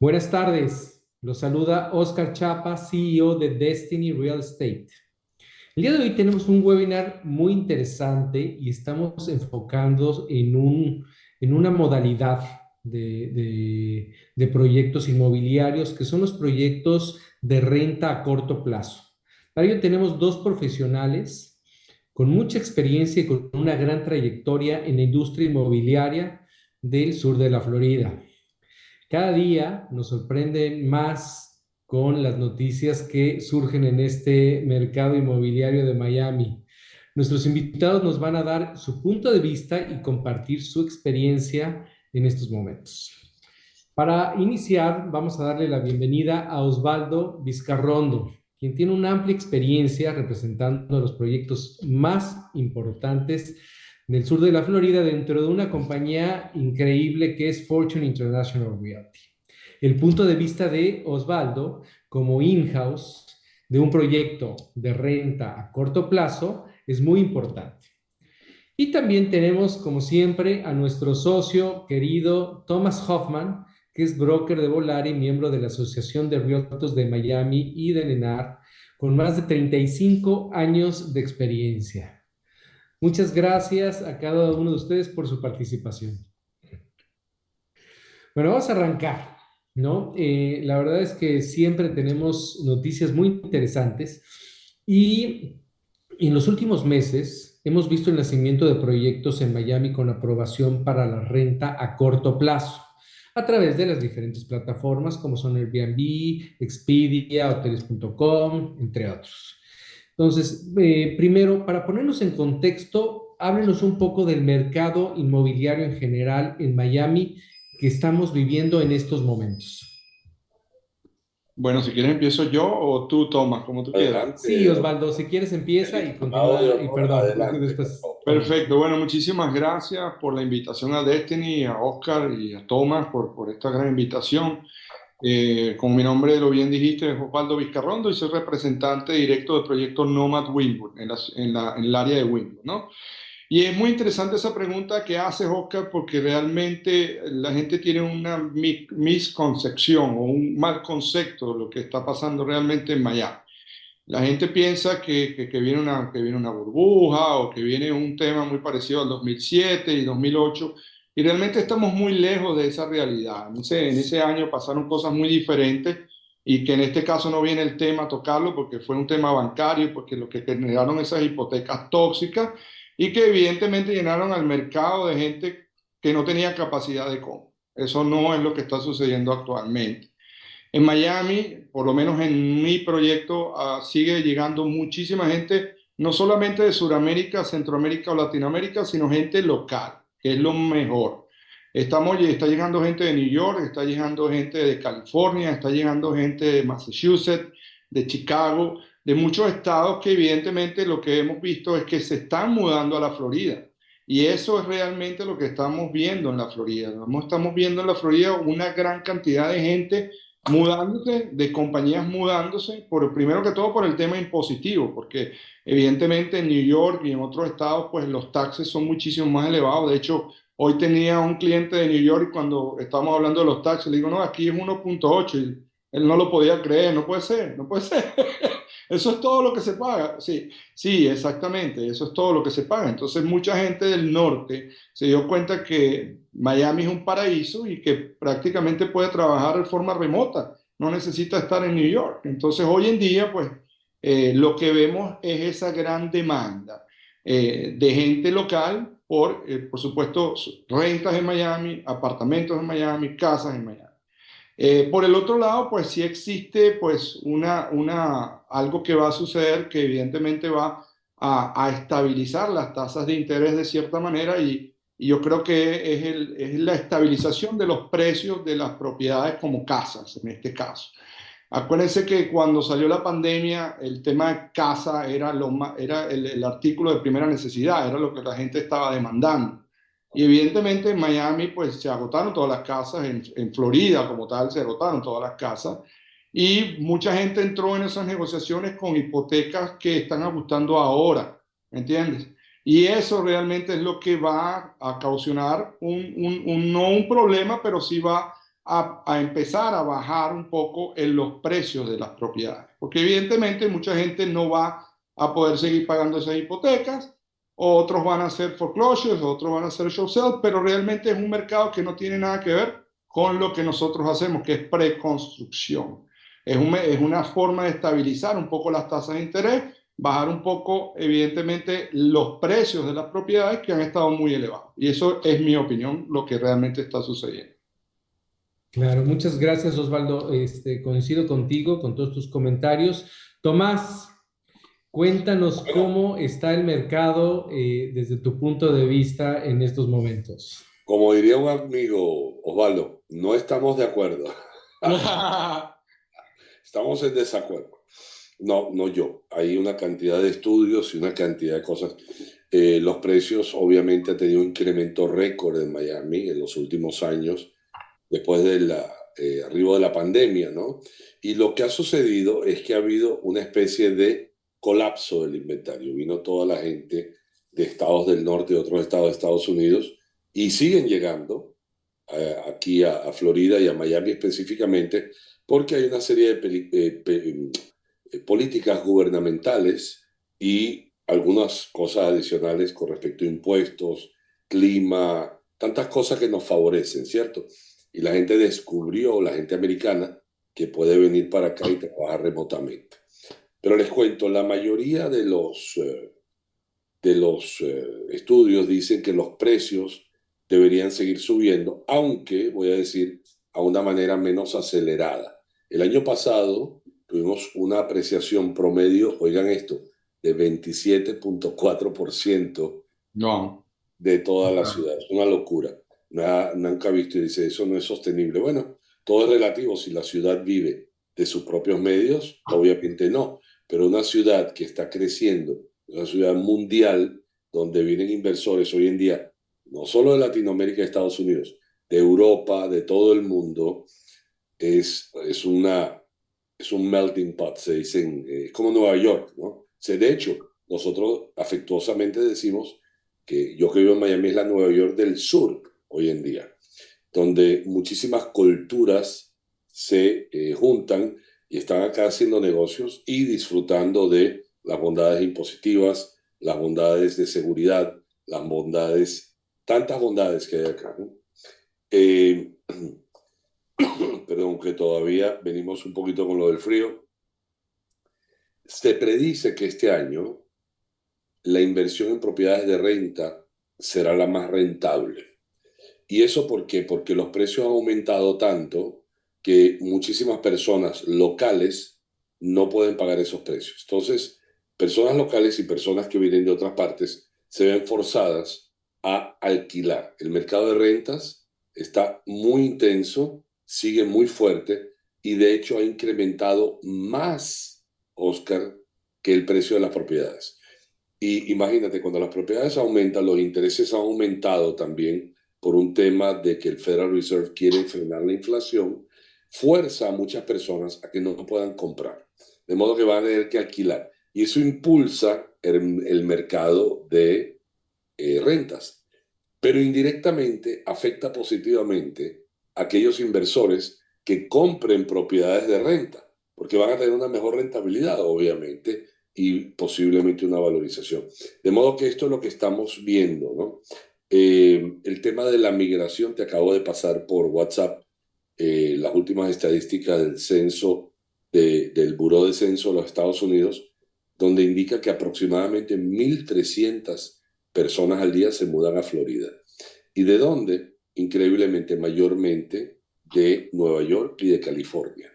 Buenas tardes, los saluda Oscar Chapa, CEO de Destiny Real Estate. El día de hoy tenemos un webinar muy interesante y estamos enfocando en una modalidad de proyectos inmobiliarios que son los proyectos de renta a corto plazo. Para ello tenemos dos profesionales con mucha experiencia y con una gran trayectoria en la industria inmobiliaria del sur de la Florida. Cada día nos sorprenden más con las noticias que surgen en este mercado inmobiliario de Miami. Nuestros invitados nos van a dar su punto de vista y compartir su experiencia en estos momentos. Para iniciar, vamos a darle la bienvenida a Osvaldo Vizcarrondo, quien tiene una amplia experiencia representando los proyectos más importantes del sur de la Florida dentro de una compañía increíble que es Fortune International Realty. El punto de vista de Osvaldo como in-house de un proyecto de renta a corto plazo es muy importante. Y también tenemos, como siempre, a nuestro socio querido Thomas Hoffman, que es broker de Volare y miembro de la Asociación de Realtors de Miami y de Lenar, con más de 35 años de experiencia. Muchas gracias a cada uno de ustedes por su participación. Bueno, vamos a arrancar, ¿no? La verdad es que siempre tenemos noticias muy interesantes y en los últimos meses hemos visto el nacimiento de proyectos en Miami con aprobación para la renta a corto plazo a través de las diferentes plataformas como son Airbnb, Expedia, hoteles.com, entre otros. Entonces, primero, para ponernos en contexto, háblenos un poco del mercado inmobiliario en general en Miami que estamos viviendo en estos momentos. Bueno, si quieres empiezo yo o tú, Tomás, como tú quieras. Sí, Adelante, Osvaldo, si quieres empieza el y estimado de continúa, y honor, perdón, adelante, por después favor. Tomás. Perfecto, bueno, muchísimas gracias por la invitación a Destiny, a Oscar y a Tomás por esta gran invitación. Como mi nombre lo bien dijiste, es Osvaldo Vizcarrondo y soy representante directo del proyecto Nomad Wynwood en el área de Wynwood, ¿no? Y es muy interesante esa pregunta que haces, Oscar, porque realmente la gente tiene una misconcepción o un mal concepto de lo que está pasando realmente en Miami. La gente piensa que viene una burbuja o que viene un tema muy parecido al 2007 y 2008, y realmente estamos muy lejos de esa realidad. En ese año pasaron cosas muy diferentes y que en este caso no viene el tema a tocarlo porque fue un tema bancario, porque lo que generaron esas hipotecas tóxicas y que evidentemente llenaron al mercado de gente que no tenía capacidad de compra. Eso no es lo que está sucediendo actualmente. En Miami, por lo menos en mi proyecto, sigue llegando muchísima gente, no solamente de Sudamérica, Centroamérica o Latinoamérica, sino gente local, que es lo mejor. Está llegando gente de New York, está llegando gente de California, está llegando gente de Massachusetts, de Chicago, de muchos estados que evidentemente lo que hemos visto es que se están mudando a la Florida. Y eso es realmente lo que estamos viendo en la Florida. Estamos viendo en la Florida una gran cantidad de gente mudándose, de compañías mudándose, primero que todo por el tema impositivo, porque evidentemente en New York y en otros estados, pues los taxes son muchísimo más elevados. De hecho, hoy tenía un cliente de New York y cuando estábamos hablando de los taxes, le digo, no, aquí es 1.8 y él no lo podía creer, no puede ser, no puede ser. Eso es todo lo que se paga. Sí, sí, exactamente, eso es todo lo que se paga. Entonces, mucha gente del norte se dio cuenta que Miami es un paraíso y que prácticamente puede trabajar de forma remota, no necesita estar en New York. Entonces, hoy en día, pues, lo que vemos es esa gran demanda de gente local por supuesto, rentas en Miami, apartamentos en Miami, casas en Miami. Por el otro lado, pues sí existe pues algo que va a suceder que evidentemente va a estabilizar las tasas de interés de cierta manera y yo creo que es la estabilización de los precios de las propiedades como casas en este caso. Acuérdense que cuando salió la pandemia, el tema de casa era, era el artículo de primera necesidad, era lo que la gente estaba demandando. Y evidentemente en Miami pues se agotaron todas las casas, en Florida como tal se agotaron todas las casas y mucha gente entró en esas negociaciones con hipotecas que están ajustando ahora, ¿me entiendes? Y eso realmente es lo que va a causar no un problema, pero sí va a empezar a bajar un poco en los precios de las propiedades, porque evidentemente mucha gente no va a poder seguir pagando esas hipotecas, otros van a hacer foreclosures, otros van a hacer short sale, pero realmente es un mercado que no tiene nada que ver con lo que nosotros hacemos, que es preconstrucción. Es una forma de estabilizar un poco las tasas de interés, bajar un poco, evidentemente, los precios de las propiedades que han estado muy elevados. Y eso es mi opinión, lo que realmente está sucediendo. Claro, muchas gracias, Osvaldo. Coincido contigo con todos tus comentarios. Tomás, cuéntanos Bueno, cómo está el mercado desde tu punto de vista en estos momentos. como diría un amigo, Osvaldo, no estamos de acuerdo. Estamos en desacuerdo. No, no yo. Hay una cantidad de estudios y una cantidad de cosas. Los precios obviamente han tenido un incremento récord en Miami en los últimos años, después del arribo de la pandemia, ¿no? Y lo que ha sucedido es que ha habido una especie de colapso del inventario. Vino toda la gente de estados del norte y otros estados de Estados Unidos y siguen llegando aquí a Florida y a Miami específicamente, porque hay una serie de políticas gubernamentales y algunas cosas adicionales con respecto a impuestos, clima, tantas cosas que nos favorecen, ¿cierto? Y la gente descubrió, la gente americana, que puede venir para acá y trabajar remotamente. Pero les cuento, la mayoría de los estudios dicen que los precios deberían seguir subiendo, aunque, voy a decir, a una manera menos acelerada. El año pasado tuvimos una apreciación promedio, oigan esto, de 27.4% No. de toda la ciudad. Es una locura. Nunca he visto y dice, eso no es sostenible. Bueno, todo es relativo. Si la ciudad vive de sus propios medios, obviamente no. Pero una ciudad que está creciendo, una ciudad mundial, donde vienen inversores hoy en día, no solo de Latinoamérica y Estados Unidos, de Europa, de todo el mundo, es un melting pot, se dicen, es como Nueva York, ¿no? O sea, de hecho, nosotros afectuosamente decimos que yo que vivo en Miami es la Nueva York del sur hoy en día, donde muchísimas culturas se juntan y están acá haciendo negocios y disfrutando de las bondades impositivas, las bondades de seguridad, las bondades, tantas bondades que hay acá, ¿no? Eh, Perdón, que todavía venimos un poquito con lo del frío. Se predice que este año la inversión en propiedades de renta será la más rentable. ¿Y eso por qué? Porque los precios han aumentado tanto que muchísimas personas locales no pueden pagar esos precios. Entonces, personas locales y personas que vienen de otras partes se ven forzadas a alquilar. El mercado de rentas está muy intenso, sigue muy fuerte y de hecho ha incrementado más, Oscar, que el precio de las propiedades. Y imagínate, cuando las propiedades aumentan, los intereses han aumentado también por un tema de que el Federal Reserve quiere frenar la inflación, fuerza a muchas personas a que no puedan comprar, de modo que van a tener que alquilar. Y eso impulsa el mercado de rentas, pero indirectamente afecta positivamente a aquellos inversores que compren propiedades de renta, porque van a tener una mejor rentabilidad, obviamente, y posiblemente una valorización. De modo que esto es lo que estamos viendo, ¿no? El tema de la migración, te acabo de pasar por WhatsApp las últimas estadísticas del censo, del Buró de Censo de los Estados Unidos, donde indica que aproximadamente 1.300 personas al día se mudan a Florida. ¿Y de dónde? Increíblemente, mayormente de Nueva York y de California.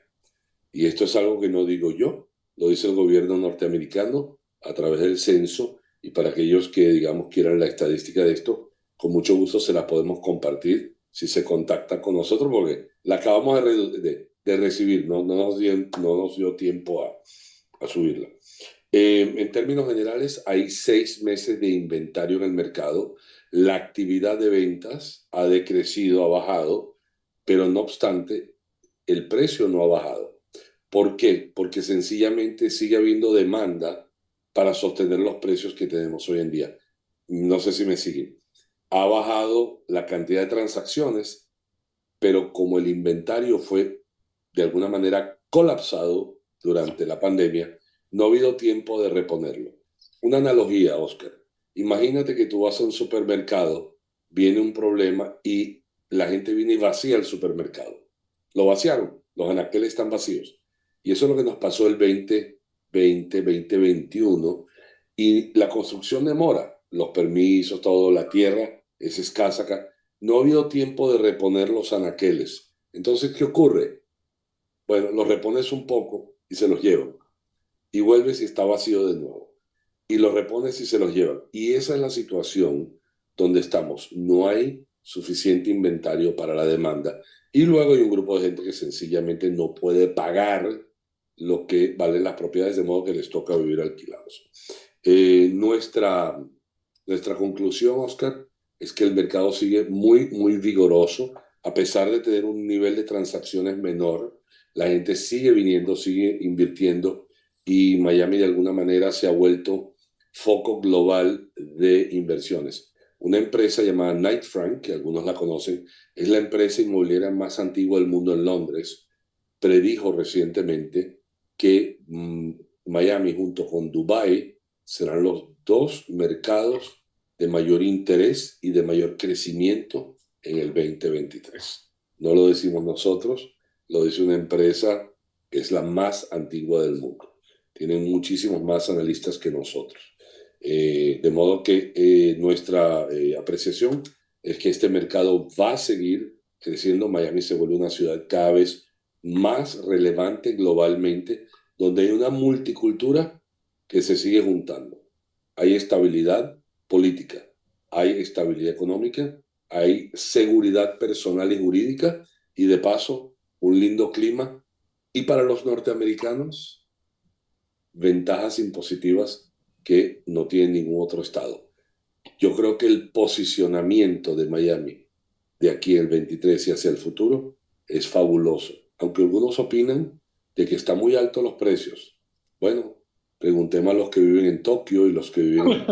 Y esto es algo que no digo yo, lo dice el gobierno norteamericano a través del censo, y para aquellos que, digamos, quieran la estadística de esto, con mucho gusto se la podemos compartir si se contactan con nosotros, porque la acabamos de recibir, no nos dio tiempo a subirla. En términos generales, hay 6 meses de inventario en el mercado. La actividad de ventas ha decrecido, ha bajado, pero no obstante, el precio no ha bajado. ¿Por qué? Porque sencillamente sigue habiendo demanda para sostener los precios que tenemos hoy en día. No sé si me siguen. Ha bajado la cantidad de transacciones, pero como el inventario fue de alguna manera colapsado durante la pandemia, no ha habido tiempo de reponerlo. Una analogía, Oscar. Imagínate que tú vas a un supermercado, viene un problema y la gente viene y vacía el supermercado. Lo vaciaron, los anaqueles están vacíos. Y eso es lo que nos pasó el 2020, 2021. Y la construcción demora, los permisos, todo, la tierra es escasa acá. No ha habido tiempo de reponer los anaqueles. Entonces, ¿qué ocurre? Bueno, los repones un poco y se los llevan. Y vuelves y está vacío de nuevo. Y los repones y se los llevan. Y esa es la situación donde estamos. No hay suficiente inventario para la demanda. Y luego hay un grupo de gente que sencillamente no puede pagar lo que valen las propiedades, de modo que les toca vivir alquilados. Nuestra conclusión, Oscar, es que el mercado sigue muy, muy vigoroso, a pesar de tener un nivel de transacciones menor. La gente sigue viniendo, sigue invirtiendo y Miami de alguna manera se ha vuelto foco global de inversiones. Una empresa llamada Knight Frank, que algunos la conocen, es la empresa inmobiliaria más antigua del mundo en Londres, predijo recientemente que Miami junto con Dubái serán los dos mercados de mayor interés y de mayor crecimiento en el 2023. No lo decimos nosotros, lo dice una empresa que es la más antigua del mundo. Tienen muchísimos más analistas que nosotros. De modo que nuestra apreciación es que este mercado va a seguir creciendo. Miami se vuelve una ciudad cada vez más relevante globalmente, donde hay una multicultura que se sigue juntando. Hay estabilidad política, hay estabilidad económica, hay seguridad personal y jurídica y de paso un lindo clima. Y para los norteamericanos, ventajas impositivas que no tiene ningún otro estado. Yo creo que el posicionamiento de Miami de aquí el 23 y hacia el futuro es fabuloso, aunque algunos opinan de que están muy altos los precios. Bueno, preguntemos a los que viven en Tokio y los que viven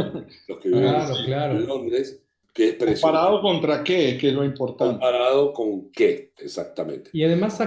Claro, en claro. Londres, ¿qué precio ¿Comparado contra qué? Que es lo importante. comparado con qué exactamente? Y además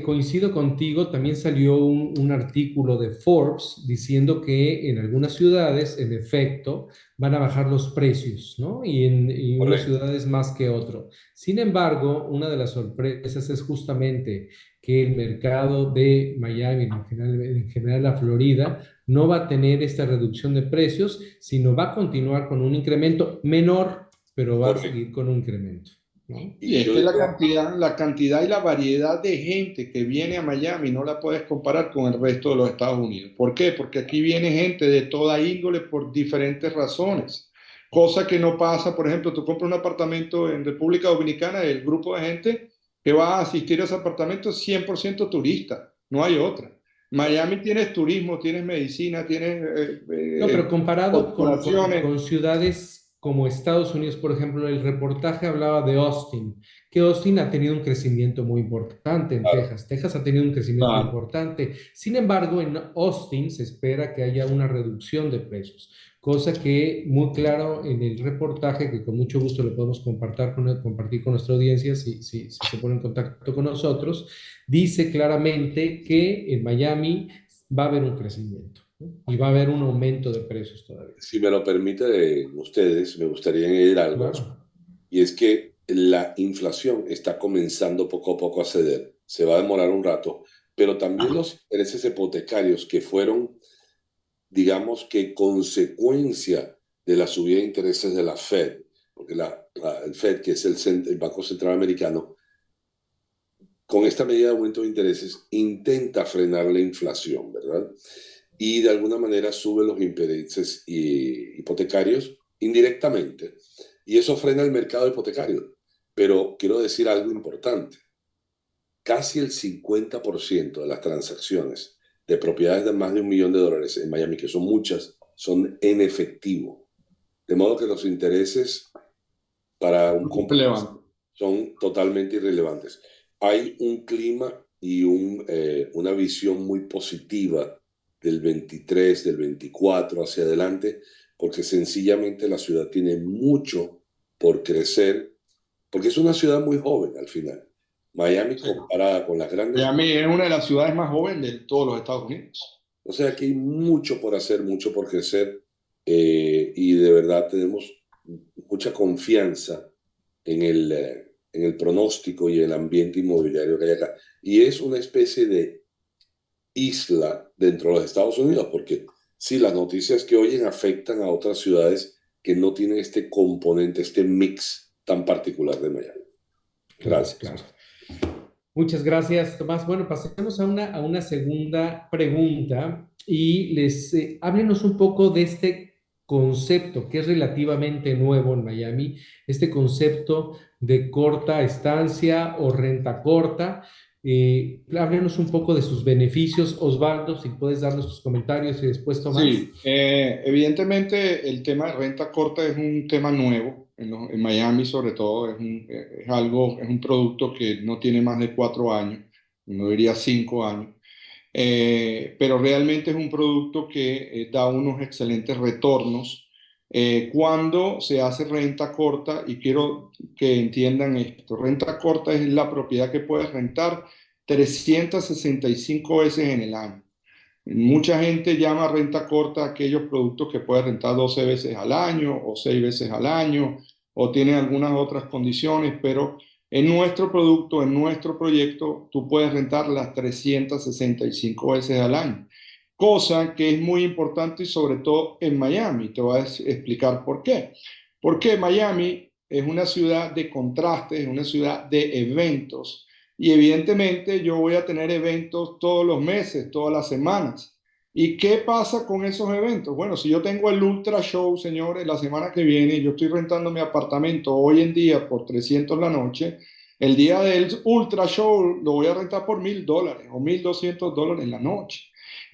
coincido contigo, también salió un artículo de Forbes diciendo que en algunas ciudades, en efecto, van a bajar los precios, ¿no? Y unas Correcto. ciudades más que otro. Sin embargo, una de las sorpresas es justamente que el mercado de Miami, en general la Florida, no va a tener esta reducción de precios, sino va a continuar con un incremento menor, pero va a Correcto. seguir con un incremento, ¿no? Y Y es yo que diría, la cantidad y la variedad de gente que viene a Miami no la puedes comparar con el resto de los Estados Unidos. ¿Por qué? Porque aquí viene gente de toda índole por diferentes razones. Cosa que no pasa, por ejemplo, tú compras un apartamento en República Dominicana, el grupo de gente que va a asistir a ese apartamento es 100% turista, no hay otra. Miami tienes turismo, tienes medicina, tienes No, pero comparado corporaciones. con ciudades como Estados Unidos, por ejemplo, el reportaje hablaba de Austin, que Austin ha tenido un crecimiento muy importante en claro, Texas. Texas ha tenido un crecimiento Claro. importante. Sin embargo, en Austin se espera que haya una reducción de precios, cosa que muy claro en el reportaje, que con mucho gusto lo podemos compartir con nuestra audiencia si se pone en contacto con nosotros, dice claramente que en Miami va a haber un crecimiento, ¿no? Y va a haber un aumento de precios todavía. si me lo permite ustedes, me gustaría añadir algo, Claro. y es que la inflación está comenzando poco a poco a ceder. Se va a demorar un rato, pero también los intereses hipotecarios que fueron, digamos que consecuencia de la subida de intereses de la Fed, porque el Fed, que es el Banco Central Americano, con esta medida de aumento de intereses intenta frenar la inflación, ¿verdad? Y de alguna manera sube los intereses hipotecarios indirectamente. Y eso frena el mercado hipotecario. Pero quiero decir algo importante. Casi el 50% de las transacciones de propiedades de más de $1 millón en Miami, que son muchas, son en efectivo. De modo que los intereses para un comprador Relevante. son totalmente irrelevantes. Hay un clima y una visión muy positiva del 23, del 24 hacia adelante, porque sencillamente la ciudad tiene mucho por crecer, porque es una ciudad muy joven al final. Miami Sí. comparada con las grandes. Miami es una de las ciudades más jóvenes de todos los Estados Unidos. O sea, que hay mucho por hacer, mucho por crecer, y de verdad tenemos mucha confianza en el pronóstico y el ambiente inmobiliario que hay acá. Y es una especie de isla dentro de los Estados Unidos, porque sí, las noticias que oyen afectan a otras ciudades que no tienen este componente, este mix tan particular de Miami. Claro, Gracias. claro. Muchas gracias, Tomás. Bueno, pasemos a una segunda pregunta y háblenos un poco de este concepto que es relativamente nuevo en Miami, este concepto de corta estancia o renta corta. Háblenos un poco de sus beneficios, Osvaldo, si puedes darnos tus comentarios y después Tomás. Sí, evidentemente el tema de renta corta es un tema nuevo en Miami, sobre todo es algo, es un producto que no tiene más de 4 años, no diría 5 años. Pero realmente es un producto que da unos excelentes retornos cuando se hace renta corta, y quiero que entiendan esto. Renta corta es la propiedad que puedes rentar 365 veces en el año. Mucha gente llama renta corta a aquellos productos que puedes rentar 12 veces al año o 6 veces al año, o tienen algunas otras condiciones, pero en nuestro producto, en nuestro proyecto, tú puedes rentar las 365 veces al año, cosa que es muy importante y sobre todo en Miami. Te voy a explicar por qué. Porque Miami es una ciudad de contrastes, es una ciudad de eventos, y evidentemente yo voy a tener eventos todos los meses, todas las semanas. ¿Y qué pasa con esos eventos? Bueno, si yo tengo el Ultra Show, señores, la semana que viene, yo estoy rentando mi apartamento hoy en día por 300 la noche. El día del Ultra Show lo voy a rentar por $1,000 o $1,200 la noche.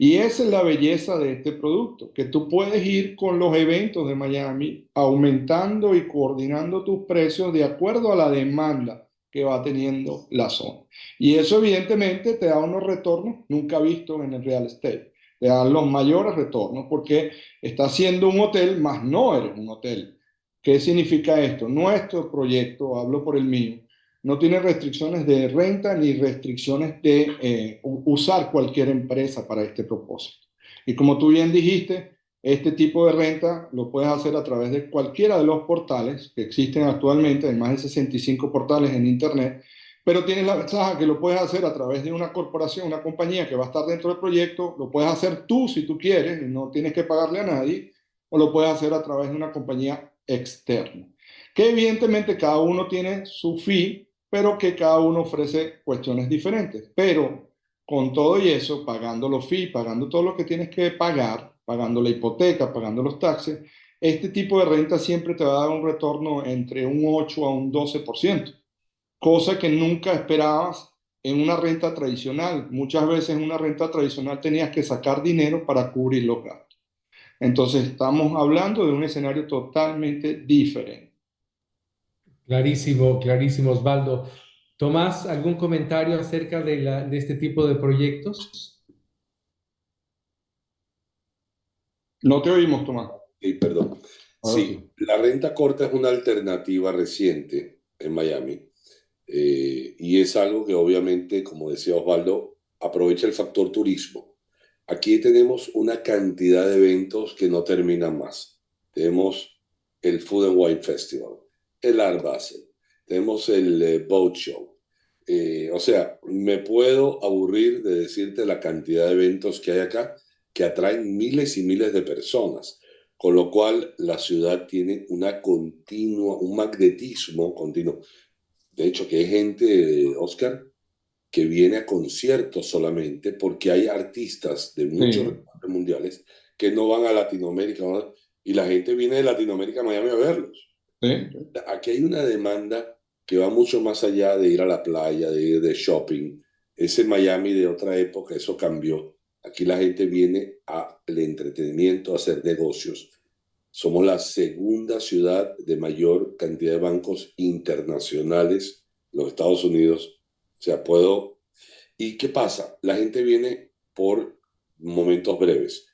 Y esa es la belleza de este producto, que tú puedes ir con los eventos de Miami aumentando y coordinando tus precios de acuerdo a la demanda que va teniendo la zona. Y eso evidentemente te da unos retornos nunca vistos en el real estate. Te dan los mayores retornos porque estás siendo un hotel, más no eres un hotel. ¿Qué significa esto? Nuestro proyecto, hablo por el mío, no tiene restricciones de renta ni restricciones de usar cualquier empresa para este propósito. Y como tú bien dijiste, este tipo de renta lo puedes hacer a través de cualquiera de los portales que existen actualmente, hay más de 65 portales en Internet, pero tienes la ventaja que lo puedes hacer a través de una corporación, una compañía que va a estar dentro del proyecto, lo puedes hacer tú si tú quieres y no tienes que pagarle a nadie, o lo puedes hacer a través de una compañía externa, que evidentemente cada uno tiene su fee, pero que cada uno ofrece cuestiones diferentes. Pero con todo y eso, pagando los fees, pagando todo lo que tienes que pagar, pagando la hipoteca, pagando los taxes, este tipo de renta siempre te va a dar un retorno entre un 8 a un 12%, cosa que nunca esperabas en una renta tradicional. Muchas veces en una renta tradicional tenías que sacar dinero para cubrir los gastos. Entonces estamos hablando de un escenario totalmente diferente. Clarísimo, clarísimo, Osvaldo. Tomás, ¿algún comentario acerca de este tipo de proyectos? No te oímos, Tomás. Sí, perdón. Ahora sí. Sí, la renta corta es una alternativa reciente en Miami, y es algo que obviamente, como decía Osvaldo, aprovecha el factor turismo. Aquí tenemos una cantidad de eventos que no terminan más. Tenemos el Food and Wine Festival, el Art Basel, tenemos el Boat Show. O sea, me puedo aburrir de decirte la cantidad de eventos que hay acá que atraen miles y miles de personas, con lo cual la ciudad tiene una continua, un magnetismo continuo. De hecho, que hay gente, Oscar, que viene a conciertos solamente porque hay artistas de muchos Sí, restaurantes mundiales que no van a Latinoamérica, ¿no? Y la gente viene de Latinoamérica a Miami a verlos. sí. Aquí hay una demanda que va mucho más allá de ir a la playa, de ir de shopping. Ese Miami de otra época, eso cambió. Aquí la gente viene al entretenimiento, a hacer negocios. Somos la segunda ciudad de mayor cantidad de bancos internacionales en los Estados Unidos. O sea, puedo... ¿Y qué pasa? La gente viene por momentos breves,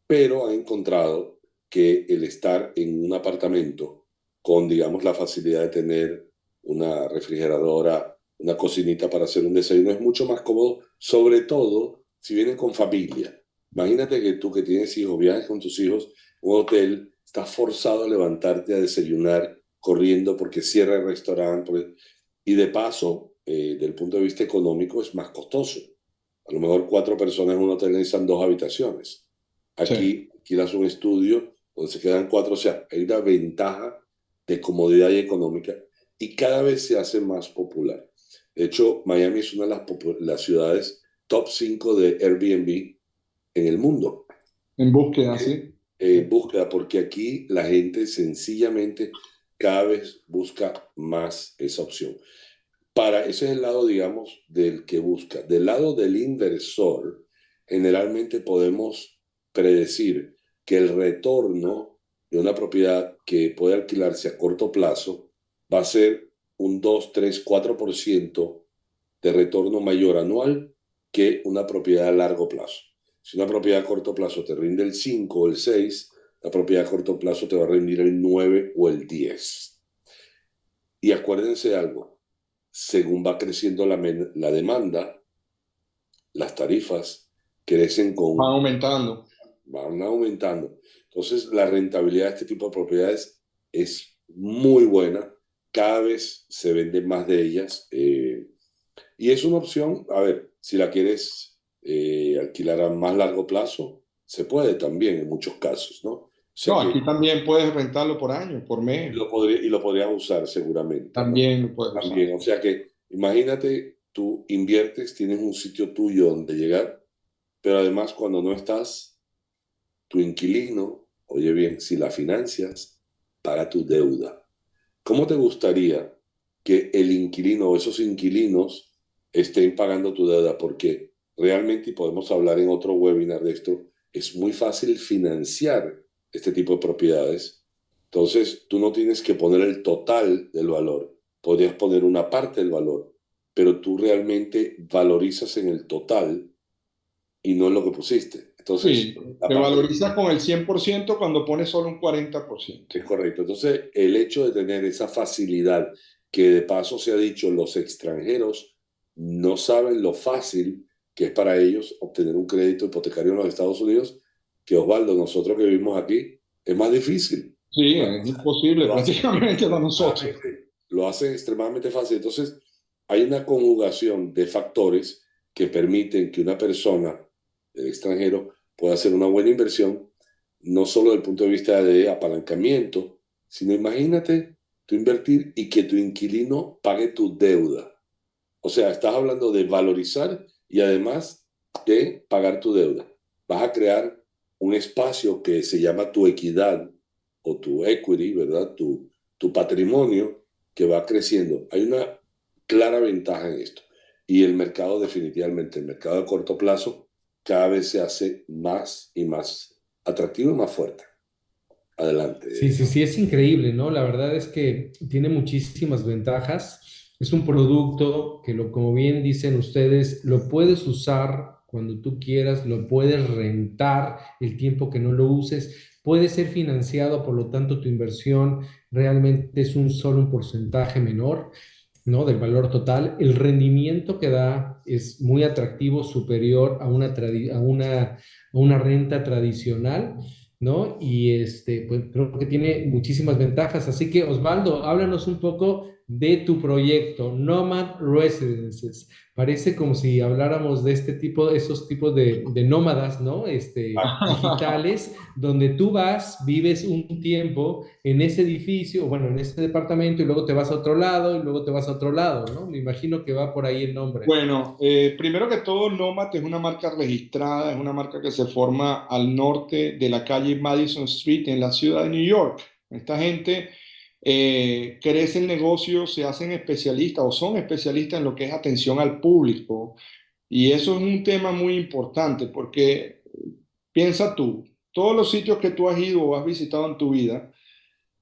pero ha encontrado que el estar en un apartamento con, digamos, la facilidad de tener una refrigeradora, una cocinita para hacer un desayuno, es mucho más cómodo, sobre todo si vienen con familia. Imagínate que tú que tienes hijos, viajes con tus hijos, un hotel, estás forzado a levantarte a desayunar corriendo porque cierra el restaurante. Y de paso, del punto de vista económico, es más costoso. A lo mejor 4 personas en un hotel necesitan 2 habitaciones. Sí. Aquí alquilas un estudio donde se quedan 4, o sea, hay una ventaja de comodidad y económica y cada vez se hace más popular. De hecho, Miami es una de las ciudades top 5 de Airbnb en el mundo. En búsqueda, sí. Búsqueda, porque aquí la gente sencillamente cada vez busca más esa opción. Ese es el lado, digamos, del que busca. Del lado del inversor, generalmente podemos predecir que el retorno de una propiedad que puede alquilarse a corto plazo va a ser un 2, 3, 4% de retorno mayor anual que una propiedad a largo plazo. Si una propiedad a corto plazo te rinde el 5 o el 6, la propiedad a corto plazo te va a rendir el 9 o el 10. Y acuérdense de algo, según va creciendo la demanda, las tarifas crecen Van aumentando. van aumentando. Entonces, la rentabilidad de este tipo de propiedades es muy buena. Cada vez se venden más de ellas. Y es una opción, a ver, si la quieres alquilar a más largo plazo, se puede también en muchos casos, ¿no? O sea No, que aquí también puedes rentarlo por año, por mes. lo podrías usar seguramente, ¿no? También lo puedes usar. También, o sea que imagínate, tú inviertes, tienes un sitio tuyo donde llegar, pero además cuando no estás, tu inquilino, oye bien, si la financias, paga tu deuda. ¿Cómo te gustaría que el inquilino o esos inquilinos estén pagando tu deuda? Porque realmente, y podemos hablar en otro webinar de esto, es muy fácil financiar este tipo de propiedades. Entonces, tú no tienes que poner el total del valor, podrías poner una parte del valor, pero tú realmente valorizas en el total y no en lo que pusiste. Entonces, Sí, la te parte valorizas con el 100% cuando pones solo un 40%. es correcto. Entonces, el hecho de tener esa facilidad, que de paso se ha dicho, los extranjeros no saben lo fácil que es para ellos obtener un crédito hipotecario en los Estados Unidos, que Osvaldo, nosotros que vivimos aquí, es más difícil. Sí, ¿No? es imposible Lo hacen prácticamente para nosotros. lo hacen extremadamente fácil. Entonces, hay una conjugación de factores que permiten que una persona del extranjero pueda hacer una buena inversión, no solo desde el punto de vista de apalancamiento, sino imagínate tú invertir y que tu inquilino pague tu deuda. O sea, estás hablando de valorizar y además de pagar tu deuda. Vas a crear un espacio que se llama tu equidad o tu equity, ¿verdad? Tu patrimonio que va creciendo. Hay una clara ventaja en esto. Y el mercado, definitivamente, el mercado de corto plazo, cada vez se hace más y más atractivo y más fuerte. Sí, Adelante. sí, sí, es increíble, ¿no? La verdad es que tiene muchísimas ventajas. Es un producto que, como bien dicen ustedes, lo puedes usar cuando tú quieras, lo puedes rentar el tiempo que no lo uses, puede ser financiado, por lo tanto, tu inversión realmente es solo un porcentaje menor, ¿no? Del valor total. El rendimiento que da es muy atractivo, superior a una renta tradicional, ¿no? Y pues creo que tiene muchísimas ventajas. Así que, Osvaldo, háblanos un poco de tu proyecto, Nomad Residences. Parece como si habláramos de esos tipos de nómadas, ¿no? Digitales, donde tú vas, vives un tiempo en ese edificio, bueno, en ese departamento, y luego te vas a otro lado, y luego te vas a otro lado, ¿no? Me imagino que va por ahí el nombre. Bueno, primero que todo, Nomad es una marca registrada, es una marca que se forma al norte de la calle Madison Street en la ciudad de New York. Esta gente crece el negocio, se hacen especialistas o son especialistas en lo que es atención al público. Y eso es un tema muy importante porque piensa tú, todos los sitios que tú has ido o has visitado en tu vida,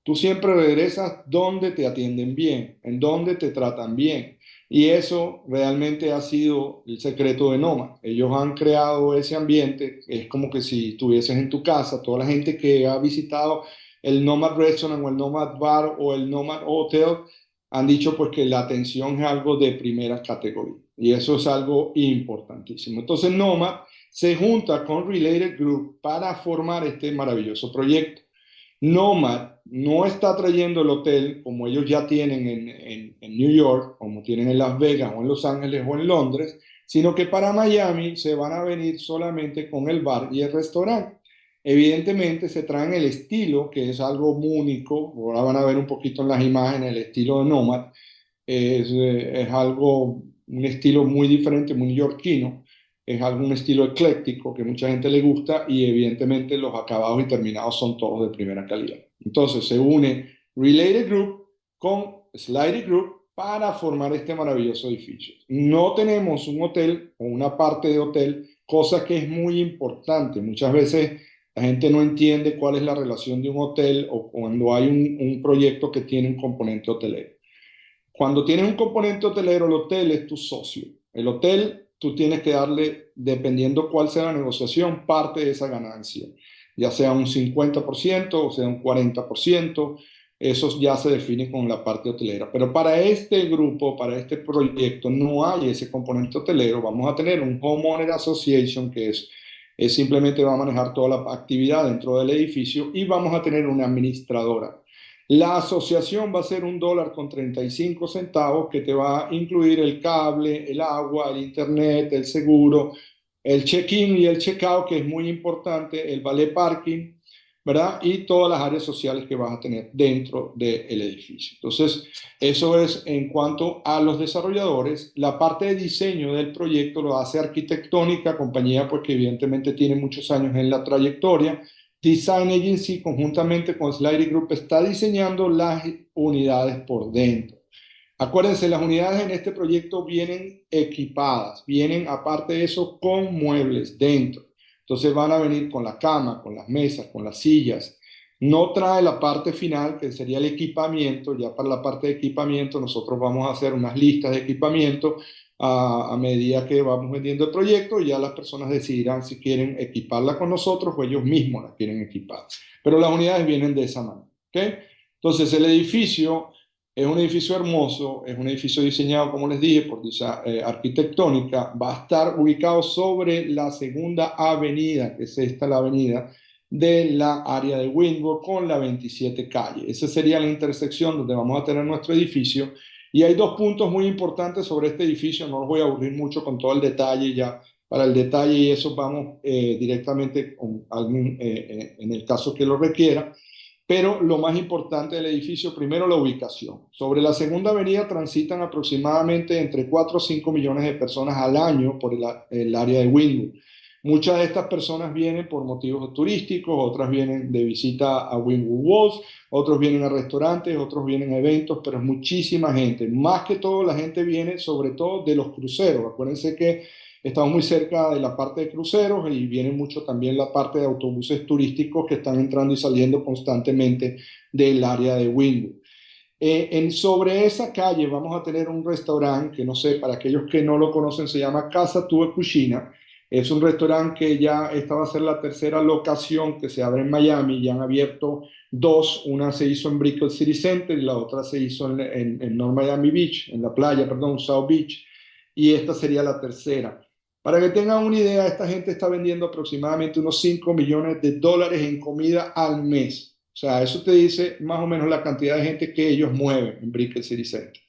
tú siempre regresas donde te atienden bien, en donde te tratan bien. Y eso realmente ha sido el secreto de Noma. Ellos han creado ese ambiente, es como que si estuvieses en tu casa, toda la gente que ha visitado el Nomad Restaurant o el Nomad Bar o el Nomad Hotel han dicho pues que la atención es algo de primera categoría y eso es algo importantísimo. Entonces Nomad se junta con Related Group para formar este maravilloso proyecto. Nomad no está trayendo el hotel como ellos ya tienen en New York, como tienen en Las Vegas o en Los Ángeles o en Londres, sino que para Miami se van a venir solamente con el bar y el restaurante. Evidentemente se traen el estilo, que es algo único, ahora van a ver un poquito en las imágenes el estilo de Nomad, es algo, un estilo muy diferente, muy neoyorquino, es algún estilo ecléctico que mucha gente le gusta y evidentemente los acabados y terminados son todos de primera calidad. Entonces se une Related Group con Slidey Group para formar este maravilloso edificio. No tenemos un hotel o una parte de hotel, cosa que es muy importante. Muchas veces la gente no entiende cuál es la relación de un hotel o cuando hay un proyecto que tiene un componente hotelero. Cuando tienes un componente hotelero, el hotel es tu socio. El hotel, tú tienes que darle, dependiendo cuál sea la negociación, parte de esa ganancia, ya sea un 50% o sea un 40%, eso ya se define con la parte hotelera. Pero para este grupo, para este proyecto, no hay ese componente hotelero. Vamos a tener un Homeowner Association que es simplemente va a manejar toda la actividad dentro del edificio y vamos a tener una administradora. La asociación va a ser $1.35 que te va a incluir el cable, el agua, el internet, el seguro, el check-in y el check-out, que es muy importante, el valet parking, ¿verdad? Y todas las áreas sociales que vas a tener dentro del edificio. Entonces, eso es en cuanto a los desarrolladores. La parte de diseño del proyecto lo hace Arquitectónica, compañía pues que evidentemente tiene muchos años en la trayectoria. Design Agency, conjuntamente con Slidey Group, está diseñando las unidades por dentro. Acuérdense, las unidades en este proyecto vienen equipadas, vienen aparte de eso con muebles dentro. Entonces van a venir con la cama, con las mesas, con las sillas. No trae la parte final, que sería el equipamiento. Ya para la parte de equipamiento nosotros vamos a hacer unas listas de equipamiento a medida que vamos vendiendo el proyecto, y ya las personas decidirán si quieren equiparla con nosotros o ellos mismos la quieren equipar. Pero las unidades vienen de esa manera. ¿Okay? Entonces el edificio es un edificio hermoso, es un edificio diseñado, como les dije, por Arquitectónica. Va a estar ubicado sobre la segunda avenida, que es esta la avenida de la área de Wynwood con la 27 calle. Esa sería la intersección donde vamos a tener nuestro edificio. Y hay dos puntos muy importantes sobre este edificio, no los voy a aburrir mucho con todo el detalle, ya para el detalle y eso vamos directamente con algún, en el caso que lo requiera. Pero lo más importante del edificio, primero la ubicación. Sobre la segunda avenida transitan aproximadamente entre 4 o 5 millones de personas al año por el área de Wynwood. Muchas de estas personas vienen por motivos turísticos, otras vienen de visita a Wynwood Walls, otros vienen a restaurantes, otros vienen a eventos, pero es muchísima gente. Más que todo, la gente viene sobre todo de los cruceros. Acuérdense que estamos muy cerca de la parte de cruceros y viene mucho también la parte de autobuses turísticos que están entrando y saliendo constantemente del área de Wynwood. Sobre esa calle vamos a tener un restaurante que no sé, para aquellos que no lo conocen, se llama Casa Tua Cucina. Es un restaurante que ya esta va a ser la tercera locación que se abre en Miami. Ya han abierto dos. Una se hizo en Brickell City Center y la otra se hizo en North Miami Beach, en la playa, perdón, South Beach. Y esta sería la tercera. Para que tengan una idea, esta gente está vendiendo aproximadamente unos $5 millones en comida al mes. O sea, eso te dice más o menos la cantidad de gente que ellos mueven en Brickell City Center.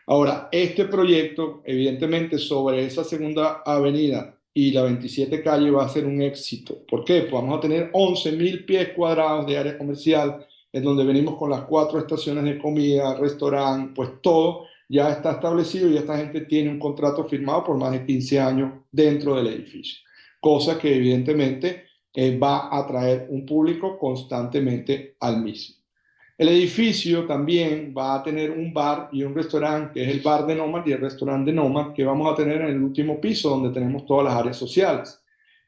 Ahora, este proyecto, evidentemente, sobre esa segunda avenida y la 27 calle va a ser un éxito. ¿Por qué? Pues vamos a tener 11.000 pies cuadrados de área comercial, en donde venimos con las 4 estaciones de comida, restaurante, pues todo ya está establecido y esta gente tiene un contrato firmado por más de 15 años dentro del edificio. Cosa que evidentemente va a atraer un público constantemente al mismo. El edificio también va a tener un bar y un restaurante, que es el bar de Nomad y el restaurante de Nomad, que vamos a tener en el último piso, donde tenemos todas las áreas sociales.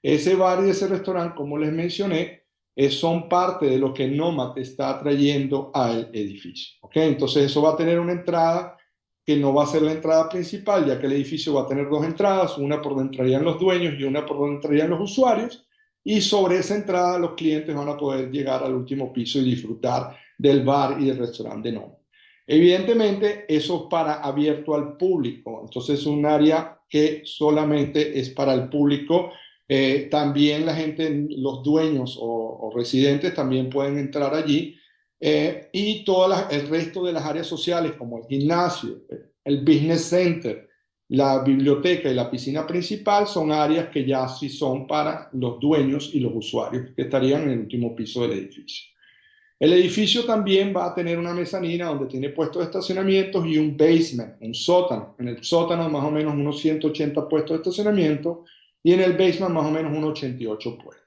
Ese bar y ese restaurante, como les mencioné, son parte de lo que Nomad está trayendo al edificio. ¿Okay? Entonces eso va a tener una entrada que no va a ser la entrada principal, ya que el edificio va a tener dos entradas, una por donde entrarían los dueños y una por donde entrarían los usuarios, y sobre esa entrada los clientes van a poder llegar al último piso y disfrutar del bar y del restaurante de Nomad. Evidentemente, eso es para abierto al público, entonces es un área que solamente es para el público. También la gente, los dueños o residentes también pueden entrar allí. Y el resto de las áreas sociales, como el gimnasio, el business center, la biblioteca y la piscina principal, son áreas que ya sí son para los dueños y los usuarios que estarían en el último piso del edificio. El edificio también va a tener una mezanina donde tiene puestos de estacionamientos y un basement, un sótano. En el sótano más o menos unos 180 puestos de estacionamiento y en el basement más o menos unos 88 puestos.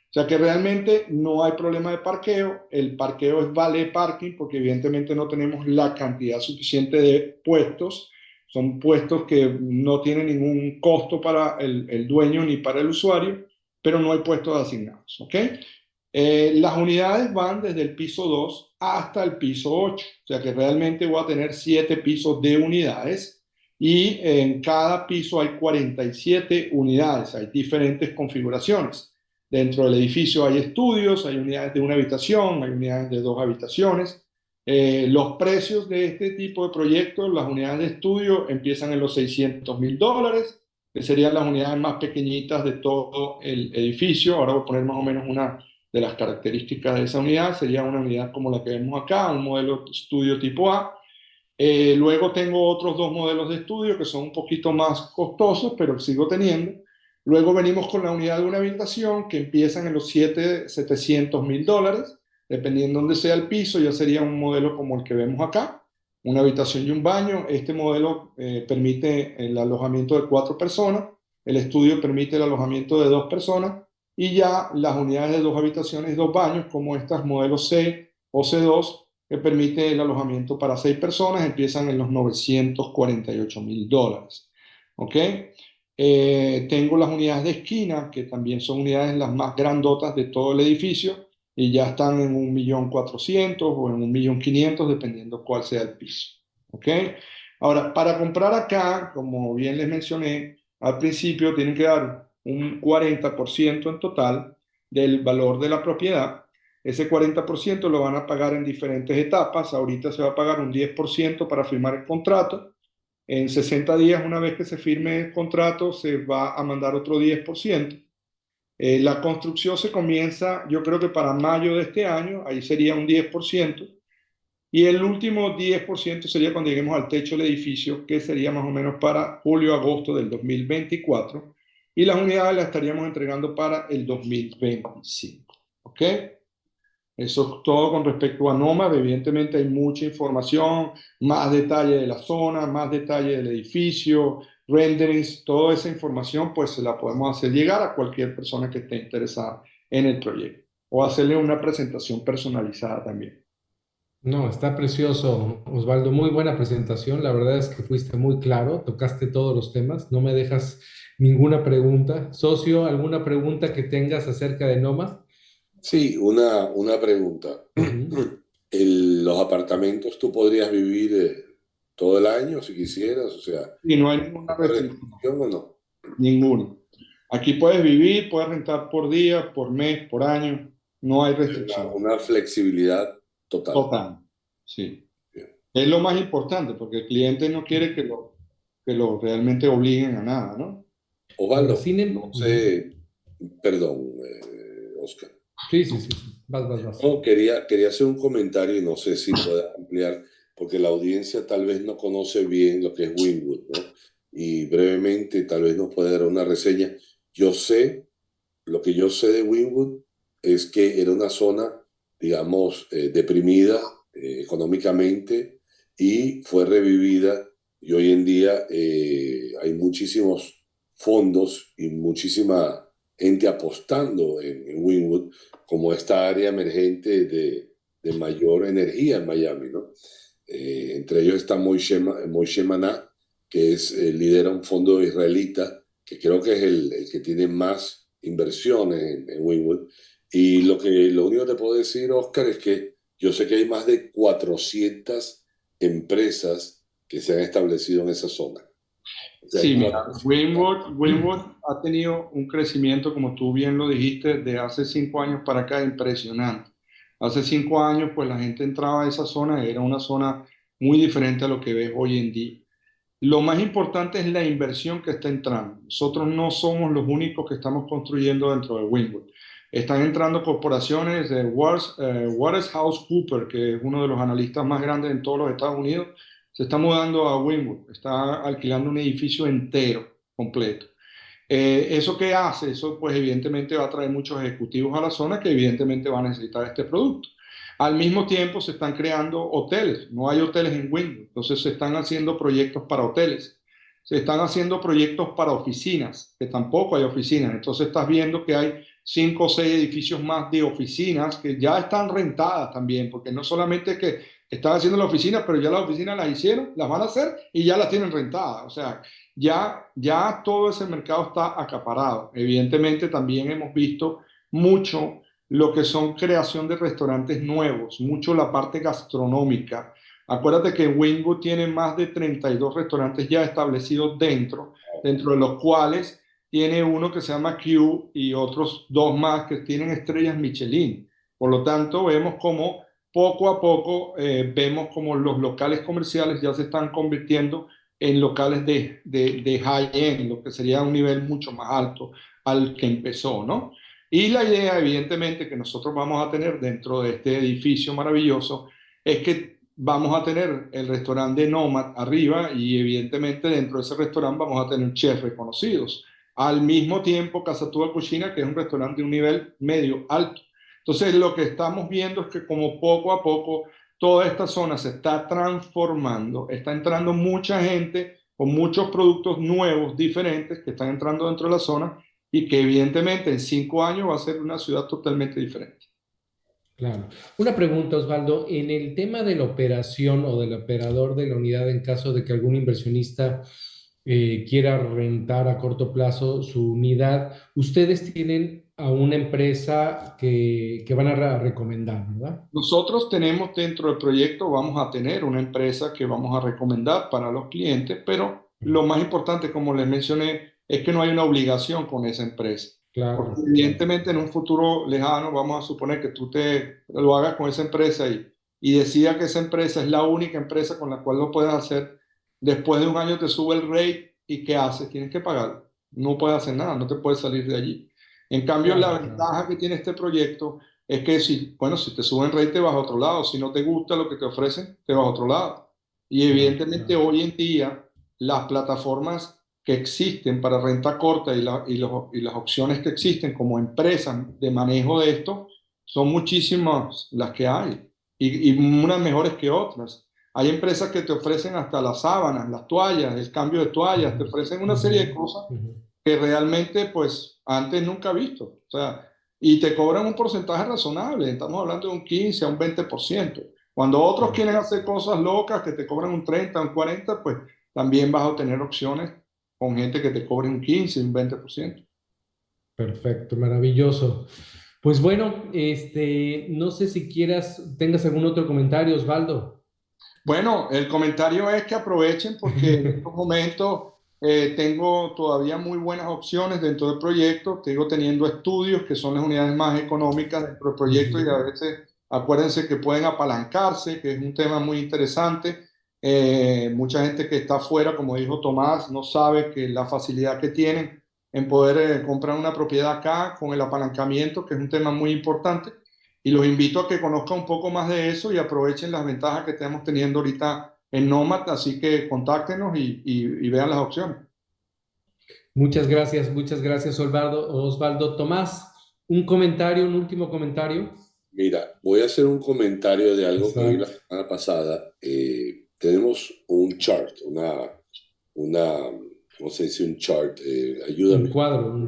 O sea que realmente no hay problema de parqueo. El parqueo es valet parking porque evidentemente no tenemos la cantidad suficiente de puestos. Son puestos que no tienen ningún costo para el dueño ni para el usuario, pero no hay puestos asignados. ¿Ok? Las unidades van desde el piso 2 hasta el piso 8, o sea que realmente voy a tener 7 pisos de unidades y en cada piso hay 47 unidades, hay diferentes configuraciones. Dentro del edificio hay estudios, hay unidades de una habitación, hay unidades de 2 habitaciones. Los precios de este tipo de proyectos, las unidades de estudio empiezan en los $600,000, que serían las unidades más pequeñitas de todo el edificio. Ahora voy a poner más o menos una de las características de esa unidad. Sería una unidad como la que vemos acá, un modelo estudio tipo A. Luego tengo otros 2 modelos de estudio que son un poquito más costosos, pero sigo teniendo. Luego venimos con la unidad de una habitación que empiezan en los $700,000, dependiendo de dónde sea el piso. Ya sería un modelo como el que vemos acá, una habitación y un baño. Este modelo permite el alojamiento de 4 personas, el estudio permite el alojamiento de 2 personas y ya las unidades de 2 habitaciones y 2 baños, como estas modelos C o C2, que permite el alojamiento para 6 personas, empiezan en los $948,000. ¿Ok? Tengo las unidades de esquina, que también son unidades las más grandotas de todo el edificio, y ya están en 1.400.000 o en 1.500.000, dependiendo cuál sea el piso. ¿Ok? Ahora, para comprar acá, como bien les mencioné, al principio tienen que dar un 40% en total del valor de la propiedad. Ese 40% lo van a pagar en diferentes etapas. Ahorita se va a pagar un 10% para firmar el contrato. En 60 días, una vez que se firme el contrato, se va a mandar otro 10%. La construcción se comienza, yo creo que para mayo de este año, ahí sería un 10%. Y el último 10% sería cuando lleguemos al techo del edificio, que sería más o menos para julio-agosto del 2024. Y las unidades las estaríamos entregando para el 2025. ¿Ok? Eso es todo con respecto a Nomad. Evidentemente hay mucha información, más detalle de la zona, más detalle del edificio, renderings, toda esa información pues se la podemos hacer llegar a cualquier persona que esté interesada en el proyecto o hacerle una presentación personalizada también. No, está precioso, Osvaldo. Muy buena presentación. La verdad es que fuiste muy claro, tocaste todos los temas, no me dejas ninguna pregunta. Socio, ¿alguna pregunta que tengas acerca de Nomad? Sí, una pregunta. Ujú. Los apartamentos tú podrías vivir todo el año si quisieras, o sea, Y no hay ninguna ¿hay restricción, restricción o no? ninguna. Aquí puedes vivir, puedes rentar por día, por mes, por año, no hay restricción. Una flexibilidad total. Total, sí. Bien. Es lo más importante porque el cliente no quiere que lo realmente obliguen a nada, ¿no? Ahora, Osvaldo, no ujú. sé, perdón, Oscar. Sí, sí, sí, sí. Vas, vas, vas. No, quería hacer un comentario y no sé si pueda ampliar, porque la audiencia tal vez no conoce bien lo que es Wynwood, ¿no? Y brevemente tal vez nos puede dar una reseña. Yo sé, lo que yo sé de Wynwood es que era una zona, digamos, deprimida económicamente y fue revivida y hoy en día hay muchísimos fondos y muchísima gente apostando en Wynwood como esta área emergente de mayor energía en Miami, ¿no? Entre ellos está Moishe Maná, que lidera un fondo israelita, que creo que es el que tiene más inversiones en Wynwood. Y lo único que te puedo decir, Oscar, es que yo sé que hay más de 400 empresas que se han establecido en esa zona. O sea, hay Sí, mira, 400. Winwood ha tenido un crecimiento, como tú bien lo dijiste, de hace 5 años para acá impresionante. Hace 5 años, pues la gente entraba a esa zona, era una zona muy diferente a lo que ves hoy en día. Lo más importante es la inversión que está entrando. Nosotros no somos los únicos que estamos construyendo dentro de Wynwood. Están entrando corporaciones de Waterhouse Cooper, que es uno de los analistas más grandes en todos los Estados Unidos, se está mudando a Wynwood, está alquilando un edificio entero, completo. ¿Eso qué hace? Eso pues evidentemente va a traer muchos ejecutivos a la zona que evidentemente van a necesitar este producto. Al mismo tiempo se están creando hoteles, no hay hoteles en Wynwood, entonces se están haciendo proyectos para hoteles, se están haciendo proyectos para oficinas, que tampoco hay oficinas, entonces estás viendo que hay 5 o 6 edificios más de oficinas que ya están rentadas también, porque no solamente que están haciendo las oficinas, pero ya las oficinas las hicieron, las van a hacer y ya las tienen rentadas, o sea, ya todo ese mercado está acaparado. Evidentemente también hemos visto mucho lo que son creación de restaurantes nuevos, mucho la parte gastronómica. Acuérdate que Wingwood tiene más de 32 restaurantes ya establecidos dentro de los cuales tiene uno que se llama Q y otros dos más que tienen estrellas Michelin. Por lo tanto, vemos como poco a poco vemos como los locales comerciales ya se están convirtiendo en locales de high-end, lo que sería un nivel mucho más alto al que empezó, ¿no? Y la idea, evidentemente, que nosotros vamos a tener dentro de este edificio maravilloso es que vamos a tener el restaurante Nomad arriba y evidentemente dentro de ese restaurante vamos a tener chefs reconocidos. Al mismo tiempo, Casa Tua Cocina, que es un restaurante de un nivel medio alto. Entonces, lo que estamos viendo es que como poco a poco toda esta zona se está transformando, está entrando mucha gente con muchos productos nuevos, diferentes, que están entrando dentro de la zona y que evidentemente en 5 años va a ser una ciudad totalmente diferente. Claro. Una pregunta, Osvaldo. En el tema de la operación o del operador de la unidad, en caso de que algún inversionista quiera rentar a corto plazo su unidad, ustedes tienen a una empresa que van a recomendar, ¿verdad? Nosotros tenemos dentro del proyecto, vamos a tener una empresa que vamos a recomendar para los clientes, pero lo más importante, como les mencioné, es que no hay una obligación con esa empresa. Porque Claro, claro. evidentemente en un futuro lejano vamos a suponer que tú te lo hagas con esa empresa y decida que esa empresa es la única empresa con la cual lo puedes hacer. Después de un año te sube el rate y ¿qué haces? Tienes que pagar. No puedes hacer nada, no te puedes salir de allí. En cambio, la Claro, claro. ventaja que tiene este proyecto es que si, bueno, si te suben rate te vas a otro lado, si no te gusta lo que te ofrecen, te vas a otro lado. Y Claro, evidentemente claro. hoy en día las plataformas que existen para renta corta y las opciones que existen como empresas de manejo de esto son muchísimas las que hay y unas mejores que otras. Hay empresas que te ofrecen hasta las sábanas, las toallas, el cambio de toallas, te Ujú, ofrecen una ujú, serie de cosas ujú. que realmente pues antes nunca he visto. O sea, y te cobran un porcentaje razonable, estamos hablando de un 15 a un 20%. Cuando otros quieren Perfecto. hacer cosas locas que te cobran un 30 un 40 pues también vas a tener opciones con gente que te cobre un 15 un 20%. Perfecto, maravilloso. Pues bueno, no sé si tengas algún otro comentario, Osvaldo. Bueno, el comentario es que aprovechen porque en estos momentos tengo todavía muy buenas opciones dentro del proyecto. Sigo teniendo estudios que son las unidades más económicas dentro del proyecto y a Ujú. veces acuérdense que pueden apalancarse, que es un tema muy interesante. Mucha gente que está afuera, como dijo Tomás, no sabe que la facilidad que tienen en poder comprar una propiedad acá con el apalancamiento, que es un tema muy importante. Y los invito a que conozcan un poco más de eso y aprovechen las ventajas que estamos teniendo ahorita en Nomad, así que contáctenos y vean las opciones. Muchas gracias, Osvaldo. Osvaldo Tomás, un comentario, un último comentario. Mira, voy a hacer un comentario de algo que vi la Exacto. semana pasada. Tenemos un chart, una, ¿cómo se dice? Un chart, Un ayúdame. cuadro.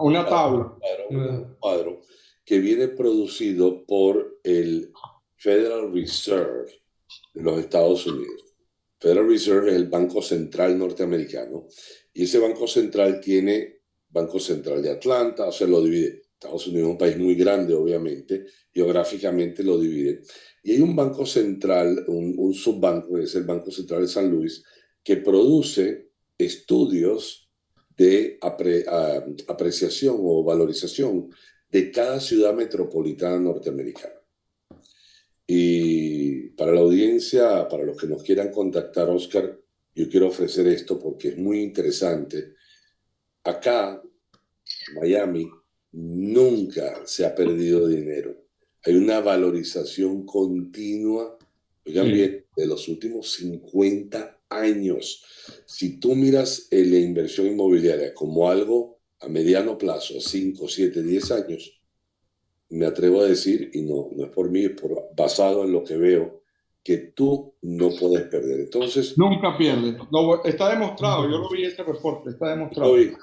Una tabla. Un cuadro que viene producido por el Federal Reserve de los Estados Unidos. Federal Reserve es el Banco Central norteamericano y ese Banco Central tiene Banco Central de Atlanta, o sea, lo divide. Estados Unidos es un país muy grande, obviamente, geográficamente lo divide. Y hay un banco central, un subbanco, que es el Banco Central de San Luis, que produce estudios de apreciación o valorización de cada ciudad metropolitana norteamericana. Y para la audiencia, para los que nos quieran contactar, Oscar, yo quiero ofrecer esto porque es muy interesante. Acá, en Miami, nunca se ha perdido dinero. Hay una valorización continua, oigan Sí. bien, de los últimos 50 años. Si tú miras la inversión inmobiliaria como algo a mediano plazo, 5, 7, 10 años, me atrevo a decir, y no es por mí, es basado en lo que veo, que tú no puedes perder. Entonces, Nunca pierde. Está demostrado, yo lo vi ese reporte, está demostrado. hoy,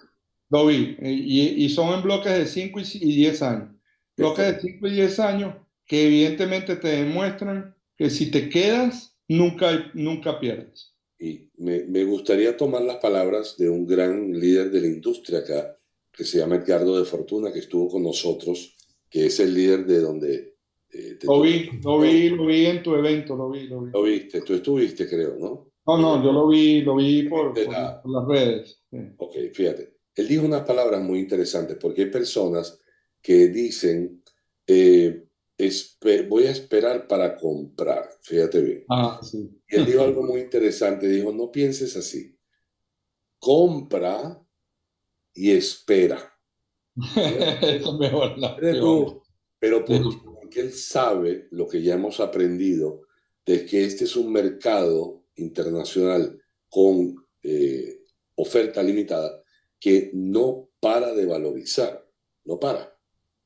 Lo vi. Y son en bloques de 5 y 10 años. Bloques de 5 y 10 años que evidentemente te demuestran que si te quedas, nunca pierdes. y me gustaría tomar las palabras de un gran líder de la industria acá, que se llama Edgardo de Fortuna, que estuvo con nosotros, que es el líder de donde Lo vi en tu evento, lo vi. Lo viste, tú estuviste, creo, ¿no? No, yo lo vi De por la- las redes. Sí. Ok, fíjate. Él dijo unas palabras muy interesantes porque hay personas que dicen, voy a esperar para comprar, fíjate bien. Ah, sí. Y él dijo algo muy interesante, dijo, no pienses así, compra y espera. Eso es mejor la Fíjate opción. tú, pero Sí. porque él sabe lo que ya hemos aprendido, de que este es un mercado internacional con oferta limitada que no para de valorizar, no para,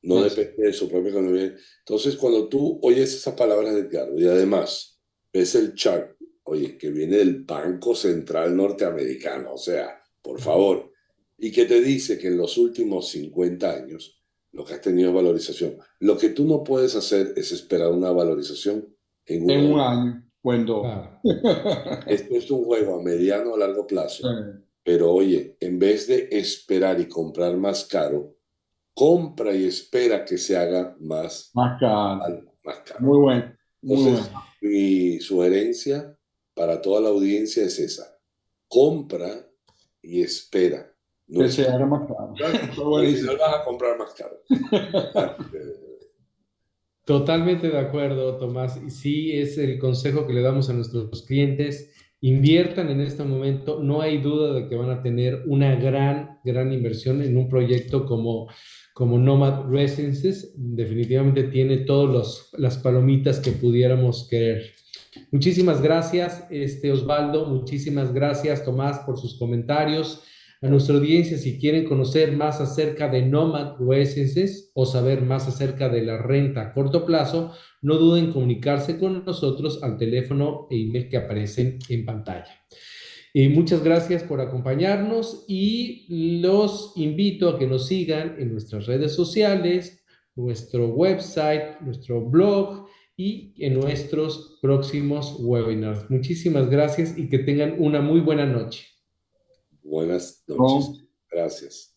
no Ah, sí. depende de su propia economía. Entonces, cuando tú oyes esas palabras de Edgardo y además ves el chart, oye, que viene del Banco Central Norteamericano, o sea, por favor, y que te dice que en los últimos 50 años lo que has tenido es valorización. Lo que tú no puedes hacer es esperar una valorización en un En un año. año o en dos. Claro. Esto es un juego a mediano o largo plazo. Sí. Pero oye, en vez de esperar y comprar más caro, compra y espera que se haga Más caro. más caro. Muy bueno, muy Entonces, bueno. mi sugerencia para toda la audiencia es esa. Compra y espera. No Que se espera. haga más caro. Está Al buenísimo. final vas a comprar más caro. Totalmente de acuerdo, Tomás. Y sí, es el consejo que le damos a nuestros clientes. Inviertan en este momento. No hay duda de que van a tener una gran inversión en un proyecto como Nomad Residences. Definitivamente tiene todas las palomitas que pudiéramos querer. Muchísimas gracias, Osvaldo. Muchísimas gracias, Tomás, por sus comentarios. A nuestra audiencia, si quieren conocer más acerca de Nomad Residences o saber más acerca de la renta a corto plazo, no duden en comunicarse con nosotros al teléfono e email que aparecen en pantalla. Muchas gracias por acompañarnos y los invito a que nos sigan en nuestras redes sociales, nuestro website, nuestro blog y en nuestros próximos webinars. Muchísimas gracias y que tengan una muy buena noche. Buenas noches. No. Gracias.